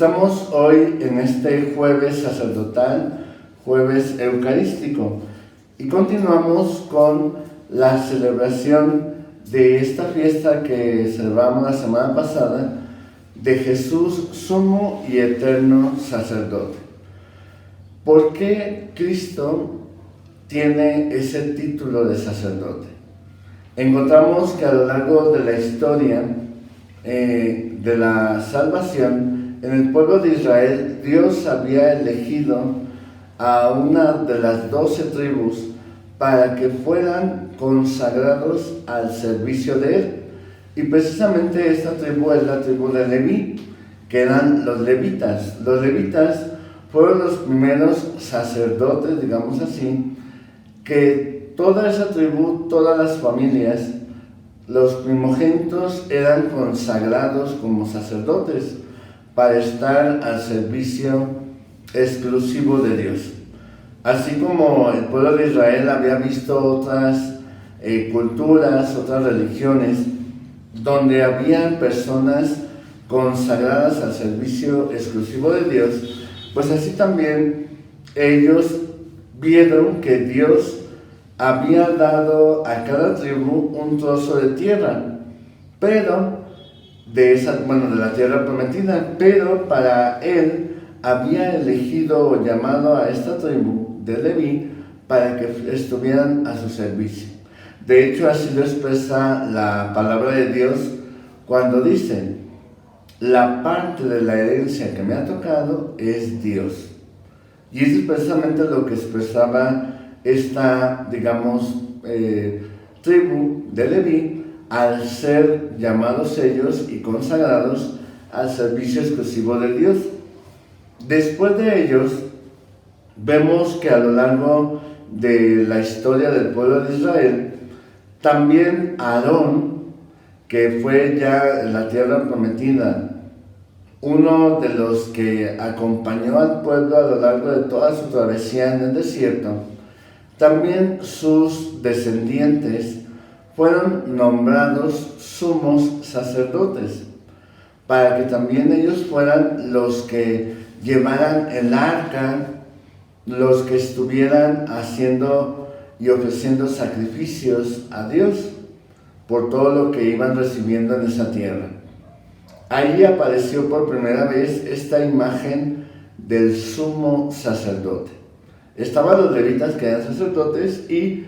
Estamos hoy en este jueves sacerdotal, jueves eucarístico, y continuamos con la celebración de esta fiesta que celebramos la semana pasada de Jesús, sumo y eterno sacerdote. ¿Por qué Cristo tiene ese título de sacerdote? Encontramos que a lo largo de la historia de la salvación, en el pueblo de Israel, Dios había elegido a una de las 12 tribus para que fueran consagrados al servicio de Él. Y precisamente esta tribu es la tribu de Leví, que eran los levitas. Los levitas fueron los primeros sacerdotes, digamos así, que toda esa tribu, todas las familias, los primogénitos eran consagrados como sacerdotes para estar al servicio exclusivo de Dios. Así como el pueblo de Israel había visto otras culturas, otras religiones, donde habían personas consagradas al servicio exclusivo de Dios, pues así también ellos vieron que Dios había dado a cada tribu un trozo de tierra, pero de la tierra prometida, pero para él había elegido o llamado a esta tribu de Leví para que estuvieran a su servicio. De hecho, así lo expresa la palabra de Dios cuando dice: la parte de la herencia que me ha tocado es Dios. Y eso es precisamente lo que expresaba esta, tribu de Leví, al ser llamados ellos y consagrados al servicio exclusivo de Dios. Después de ellos, vemos que a lo largo de la historia del pueblo de Israel, también Aarón, que fue ya en la tierra prometida, uno de los que acompañó al pueblo a lo largo de toda su travesía en el desierto, también sus descendientes fueron nombrados sumos sacerdotes, para que también ellos fueran los que llevaran el arca, los que estuvieran haciendo y ofreciendo sacrificios a Dios por todo lo que iban recibiendo en esa tierra. Ahí apareció por primera vez esta imagen del sumo sacerdote. Estaban los levitas, que eran sacerdotes, y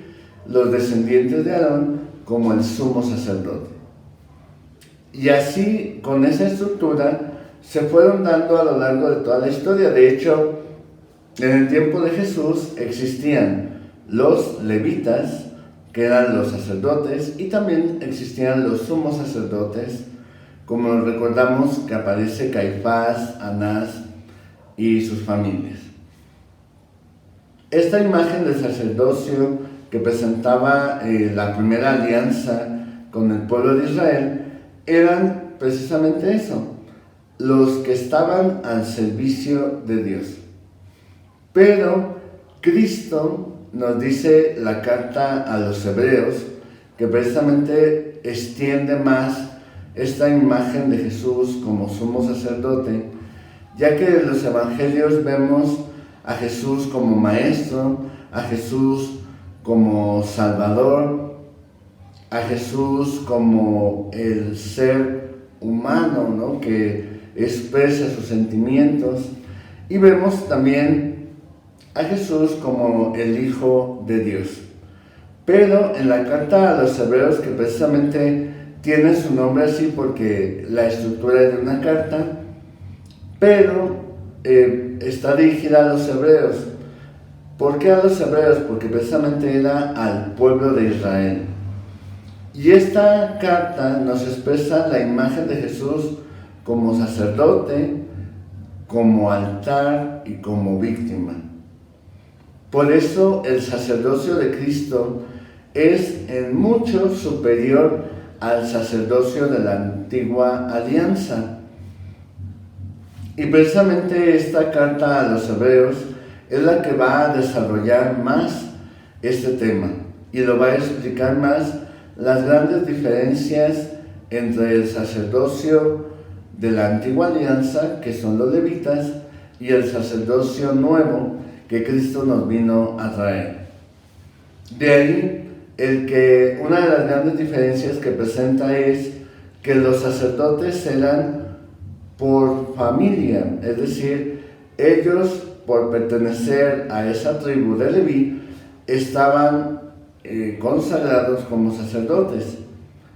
los descendientes de Aarón como el sumo sacerdote. Y así, con esa estructura, se fueron dando a lo largo de toda la historia. De hecho, en el tiempo de Jesús existían los levitas, que eran los sacerdotes, y también existían los sumos sacerdotes, como recordamos que aparece Caifás, Anás y sus familias. Esta imagen del sacerdocio que presentaba la primera alianza con el pueblo de Israel eran precisamente eso, los que estaban al servicio de Dios. Pero Cristo, nos dice la carta a los hebreos, que precisamente extiende más esta imagen de Jesús como sumo sacerdote, ya que en los evangelios vemos a Jesús como maestro, a Jesús como salvador, a Jesús como el ser humano, ¿no?, que expresa sus sentimientos, y vemos también a Jesús como el Hijo de Dios. Pero en la carta a los hebreos, que precisamente tiene su nombre así porque la estructura es de una carta, pero está dirigida a los hebreos. ¿Por qué a los hebreos? Porque precisamente era al pueblo de Israel. Y esta carta nos expresa la imagen de Jesús como sacerdote, como altar y como víctima. Por eso el sacerdocio de Cristo es en mucho superior al sacerdocio de la antigua alianza. Y precisamente esta carta a los hebreos es la que va a desarrollar más este tema y lo va a explicar más las grandes diferencias entre el sacerdocio de la antigua alianza, que son los levitas, y el sacerdocio nuevo que Cristo nos vino a traer. De ahí una de las grandes diferencias que presenta es que los sacerdotes eran por familia, es decir, ellos por pertenecer a esa tribu de Leví estaban consagrados como sacerdotes,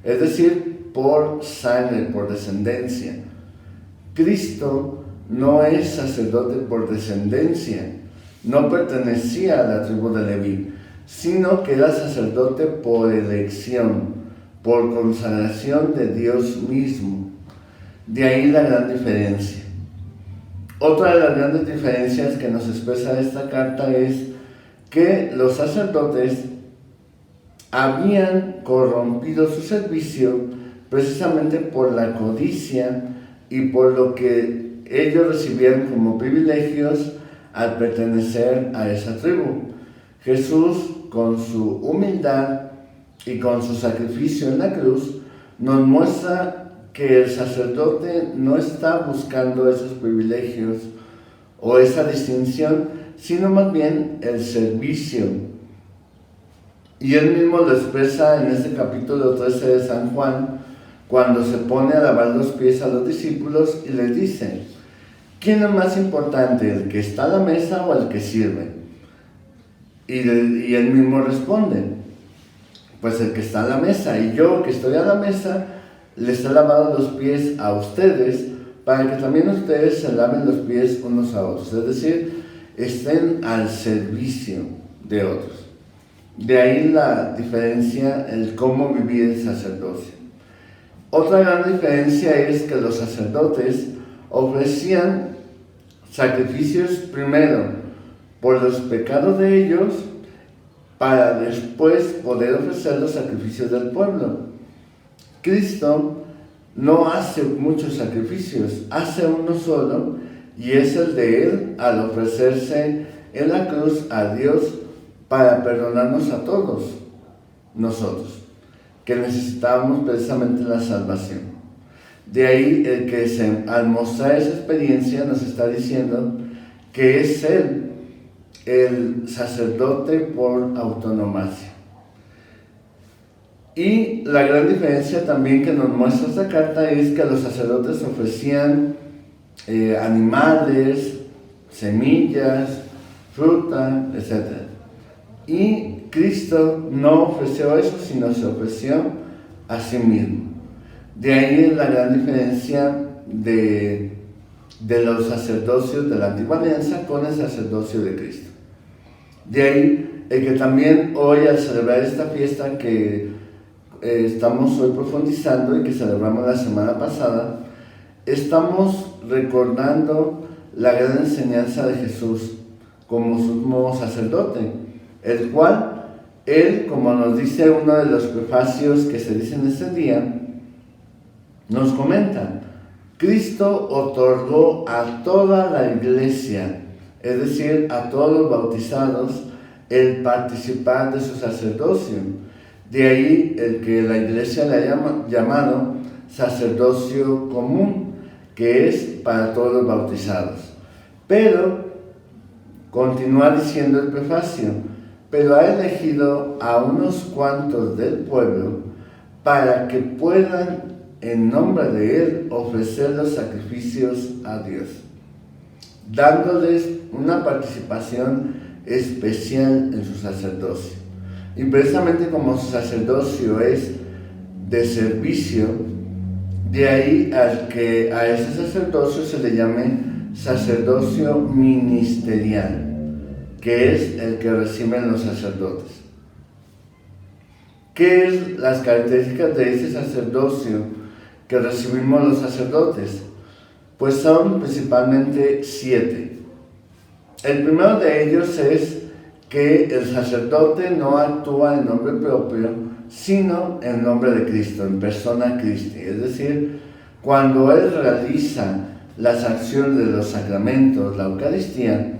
es decir, por sangre, por descendencia. Cristo no es sacerdote por descendencia, no pertenecía a la tribu de Leví, sino que era sacerdote por elección, por consagración de Dios mismo. De ahí la gran diferencia. Otra de las grandes diferencias que nos expresa esta carta es que los sacerdotes habían corrompido su servicio precisamente por la codicia y por lo que ellos recibían como privilegios al pertenecer a esa tribu. Jesús, con su humildad y con su sacrificio en la cruz, nos muestra que el sacerdote no está buscando esos privilegios o esa distinción, sino más bien el servicio. Y él mismo lo expresa en este capítulo 13 de San Juan, cuando se pone a lavar los pies a los discípulos y les dice: ¿quién es más importante, el que está a la mesa o el que sirve? Y él mismo responde: pues el que está a la mesa, y yo que estoy a la mesa les he lavado los pies a ustedes, para que también ustedes se laven los pies unos a otros, es decir, estén al servicio de otros. De ahí la diferencia, el cómo vivir el sacerdocio. Otra gran diferencia es que los sacerdotes ofrecían sacrificios primero por los pecados de ellos, para después poder ofrecer los sacrificios del pueblo. Cristo no hace muchos sacrificios, hace uno solo, y es el de Él al ofrecerse en la cruz a Dios para perdonarnos a todos nosotros, que necesitábamos precisamente la salvación. De ahí el que al mostrar esa experiencia nos está diciendo que es Él el sacerdote por autonomacia. Y la gran diferencia también que nos muestra esta carta es que los sacerdotes ofrecían animales, semillas, fruta, etc. Y Cristo no ofreció eso, sino se ofreció a sí mismo. De ahí la gran diferencia de los sacerdocios de la antigua alianza con el sacerdocio de Cristo. De ahí el que también hoy, al celebrar esta fiesta que estamos hoy profundizando y que celebramos la semana pasada, estamos recordando la gran enseñanza de Jesús como sumo sacerdote, el cual él, como nos dice uno de los prefacios que se dicen este día, nos comenta: Cristo otorgó a toda la iglesia, es decir, a todos los bautizados, el participar de su sacerdocio. De ahí el que la iglesia le haya llamado sacerdocio común, que es para todos los bautizados. Pero, continúa diciendo el prefacio, pero ha elegido a unos cuantos del pueblo para que puedan, en nombre de Él, ofrecer los sacrificios a Dios, dándoles una participación especial en su sacerdocio. Y precisamente como su sacerdocio es de servicio, de ahí que a ese sacerdocio se le llame sacerdocio ministerial, que es el que reciben los sacerdotes. ¿Qué es las características de ese sacerdocio que recibimos los sacerdotes? Pues son principalmente 7. El primero de ellos es que el sacerdote no actúa en nombre propio, sino en nombre de Cristo, en persona Christi. Es decir, cuando él realiza las acciones de los sacramentos, la Eucaristía,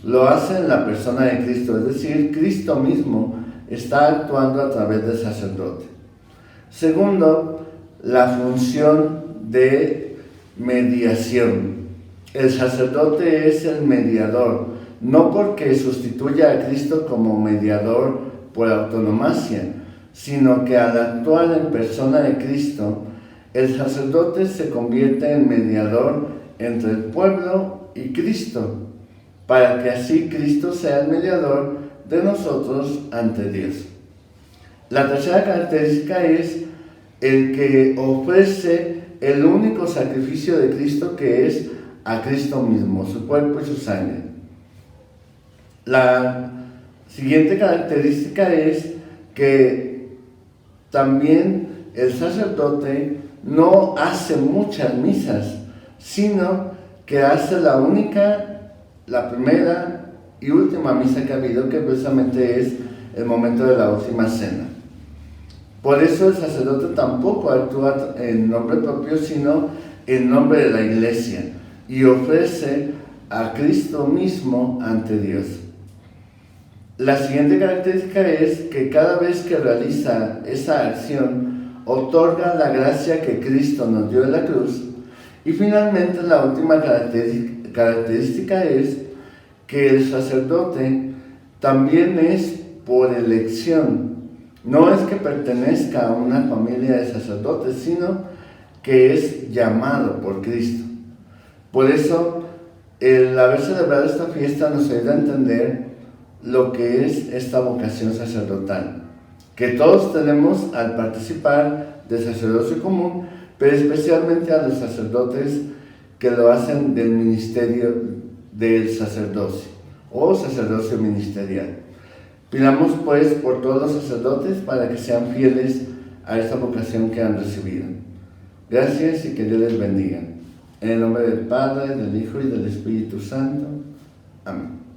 lo hace en la persona de Cristo, es decir, Cristo mismo está actuando a través del sacerdote. Segundo, la función de mediación. El sacerdote es el mediador, no porque sustituya a Cristo como mediador por autonomacia, sino que al actuar en persona de Cristo, el sacerdote se convierte en mediador entre el pueblo y Cristo, para que así Cristo sea el mediador de nosotros ante Dios. La tercera característica es el que ofrece el único sacrificio de Cristo, que es a Cristo mismo, su cuerpo y su sangre. La siguiente característica es que también el sacerdote no hace muchas misas, sino que hace la primera y última misa que ha habido, que precisamente es el momento de la última cena. Por eso el sacerdote tampoco actúa en nombre propio, sino en nombre de la Iglesia, y ofrece a Cristo mismo ante Dios. La siguiente característica es que cada vez que realiza esa acción, otorga la gracia que Cristo nos dio en la cruz. Y finalmente, la última característica es que el sacerdote también es por elección. No es que pertenezca a una familia de sacerdotes, sino que es llamado por Cristo. Por eso, el haber celebrado esta fiesta nos ayuda a entender lo que es esta vocación sacerdotal, que todos tenemos al participar del sacerdocio común, pero especialmente a los sacerdotes que lo hacen del ministerio del sacerdocio o sacerdocio ministerial. Pidamos pues por todos los sacerdotes para que sean fieles a esta vocación que han recibido. Gracias y que Dios les bendiga. En el nombre del Padre, del Hijo y del Espíritu Santo. Amén.